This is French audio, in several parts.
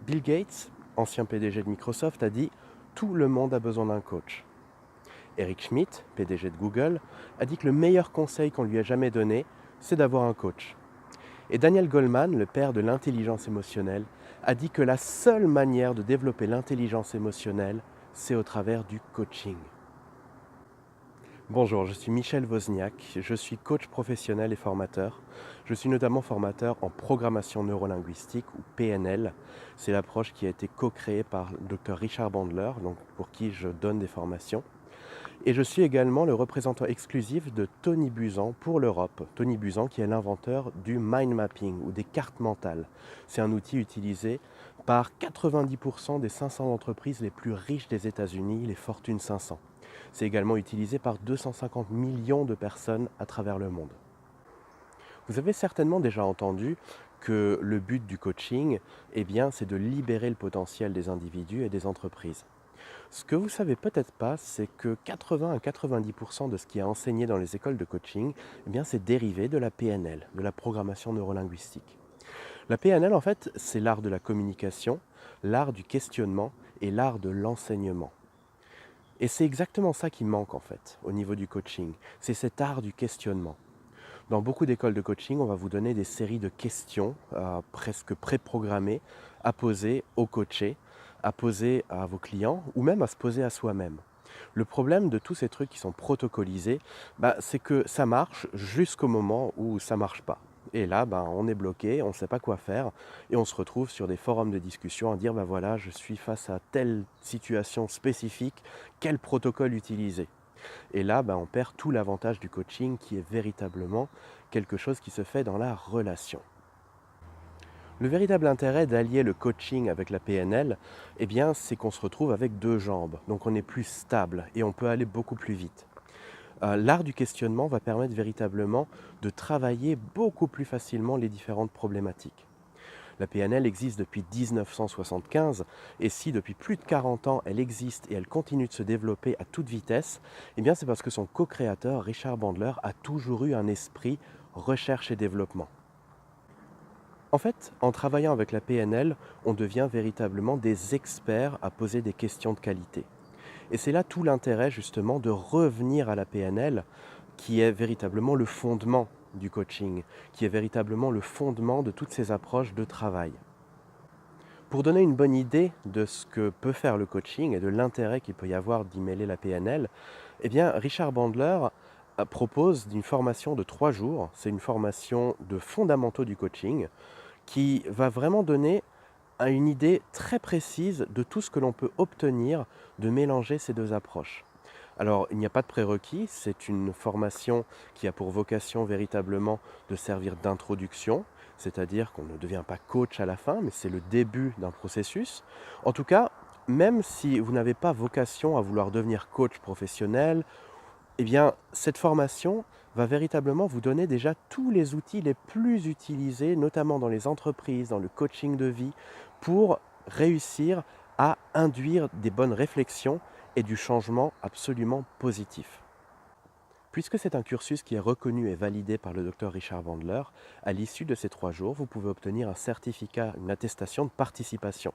Bill Gates, ancien PDG de Microsoft, a dit « Tout le monde a besoin d'un coach ». Eric Schmidt, PDG de Google, a dit que le meilleur conseil qu'on lui a jamais donné, c'est d'avoir un coach. Et Daniel Goleman, le père de l'intelligence émotionnelle, a dit que la seule manière de développer l'intelligence émotionnelle, c'est au travers du coaching. Bonjour, je suis Michel Wozniak, je suis coach professionnel et formateur. Je suis notamment formateur en programmation neurolinguistique ou PNL. C'est l'approche qui a été co-créée par le Dr Richard Bandler, donc pour qui je donne des formations. Et je suis également le représentant exclusif de Tony Buzan pour l'Europe. Tony Buzan qui est l'inventeur du mind mapping ou des cartes mentales. C'est un outil utilisé par 90% des 500 entreprises les plus riches des États-Unis, les Fortune 500. C'est également utilisé par 250 millions de personnes à travers le monde. Vous avez certainement déjà entendu que le but du coaching, c'est de libérer le potentiel des individus et des entreprises. Ce que vous ne savez peut-être pas, c'est que 80 à 90% de ce qui est enseigné dans les écoles de coaching, c'est dérivé de la PNL, de la programmation neurolinguistique. La PNL, en fait, c'est l'art de la communication, l'art du questionnement et l'art de l'enseignement. Et c'est exactement ça qui manque, en fait, au niveau du coaching. C'est cet art du questionnement. Dans beaucoup d'écoles de coaching, on va vous donner des séries de questions presque préprogrammées à poser aux coachés, à poser à vos clients ou même à se poser à soi-même. Le problème de tous ces trucs qui sont protocolisés, c'est que ça marche jusqu'au moment où ça ne marche pas. Et là, on est bloqué, on ne sait pas quoi faire et on se retrouve sur des forums de discussion à dire voilà, je suis face à telle situation spécifique, quel protocole utiliser? Et là, on perd tout l'avantage du coaching qui est véritablement quelque chose qui se fait dans la relation. Le véritable intérêt d'allier le coaching avec la PNL, c'est qu'on se retrouve avec deux jambes. Donc on est plus stable et on peut aller beaucoup plus vite. L'art du questionnement va permettre véritablement de travailler beaucoup plus facilement les différentes problématiques. La PNL existe depuis 1975 et si depuis plus de 40 ans elle existe et elle continue de se développer à toute vitesse, c'est parce que son co-créateur Richard Bandler a toujours eu un esprit recherche et développement. En fait, en travaillant avec la PNL, on devient véritablement des experts à poser des questions de qualité. Et c'est là tout l'intérêt justement de revenir à la PNL qui est véritablement le fondement du coaching, qui est véritablement le fondement de toutes ces approches de travail. Pour donner une bonne idée de ce que peut faire le coaching et de l'intérêt qu'il peut y avoir d'y mêler la PNL, Richard Bandler propose une formation de 3 jours. C'est une formation de fondamentaux du coaching qui va vraiment donner une idée très précise de tout ce que l'on peut obtenir de mélanger ces deux approches. Alors, il n'y a pas de prérequis, c'est une formation qui a pour vocation véritablement de servir d'introduction, c'est-à-dire qu'on ne devient pas coach à la fin, mais c'est le début d'un processus. En tout cas, même si vous n'avez pas vocation à vouloir devenir coach professionnel, cette formation va véritablement vous donner déjà tous les outils les plus utilisés, notamment dans les entreprises, dans le coaching de vie, pour réussir à induire des bonnes réflexions et du changement absolument positif. Puisque c'est un cursus qui est reconnu et validé par le Dr Richard Bandler, à l'issue de ces 3 jours, vous pouvez obtenir un certificat, une attestation de participation.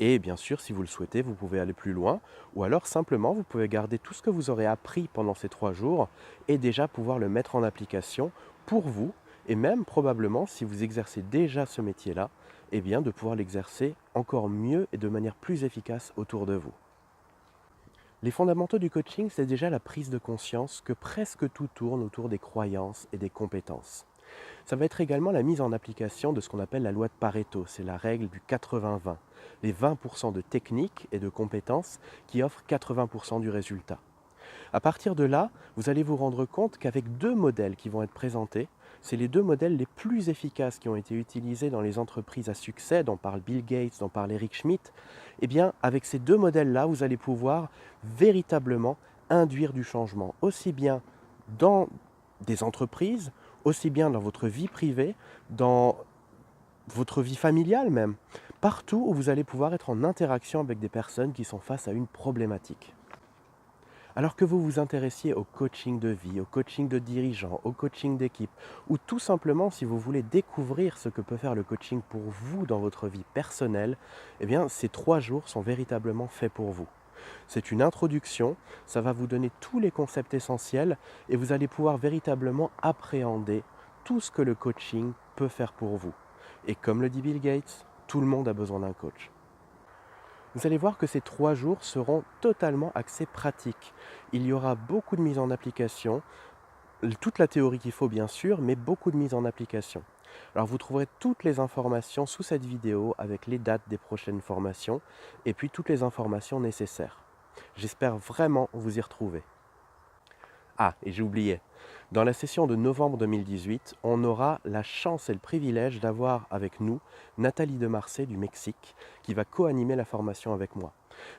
Et bien sûr, si vous le souhaitez, vous pouvez aller plus loin, ou alors simplement, vous pouvez garder tout ce que vous aurez appris pendant ces 3 jours et déjà pouvoir le mettre en application pour vous, et même probablement, si vous exercez déjà ce métier-là, de pouvoir l'exercer encore mieux et de manière plus efficace autour de vous. Les fondamentaux du coaching, c'est déjà la prise de conscience que presque tout tourne autour des croyances et des compétences. Ça va être également la mise en application de ce qu'on appelle la loi de Pareto, c'est la règle du 80-20, les 20% de techniques et de compétences qui offrent 80% du résultat. À partir de là, vous allez vous rendre compte qu'avec 2 modèles qui vont être présentés, c'est les 2 modèles les plus efficaces qui ont été utilisés dans les entreprises à succès, dont parle Bill Gates, dont parle Eric Schmidt. Avec ces 2 modèles-là, vous allez pouvoir véritablement induire du changement, aussi bien dans des entreprises, aussi bien dans votre vie privée, dans votre vie familiale même, partout où vous allez pouvoir être en interaction avec des personnes qui sont face à une problématique. Alors que vous vous intéressiez au coaching de vie, au coaching de dirigeants, au coaching d'équipe, ou tout simplement si vous voulez découvrir ce que peut faire le coaching pour vous dans votre vie personnelle, eh bien ces 3 jours sont véritablement faits pour vous. C'est une introduction, ça va vous donner tous les concepts essentiels et vous allez pouvoir véritablement appréhender tout ce que le coaching peut faire pour vous. Et comme le dit Bill Gates, tout le monde a besoin d'un coach. Vous allez voir que ces 3 jours seront totalement axés pratiques. Il y aura beaucoup de mise en application, toute la théorie qu'il faut bien sûr, mais beaucoup de mise en application. Alors vous trouverez toutes les informations sous cette vidéo avec les dates des prochaines formations et puis toutes les informations nécessaires. J'espère vraiment vous y retrouver. Ah, et j'ai oublié, dans la session de novembre 2018, on aura la chance et le privilège d'avoir avec nous Nathalie de Marsay du Mexique qui va co-animer la formation avec moi.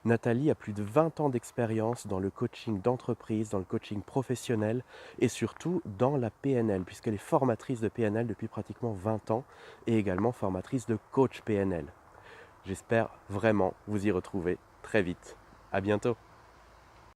Nathalie a plus de 20 ans d'expérience dans le coaching d'entreprise, dans le coaching professionnel et surtout dans la PNL, puisqu'elle est formatrice de PNL depuis pratiquement 20 ans et également formatrice de coach PNL. J'espère vraiment vous y retrouver très vite. À bientôt.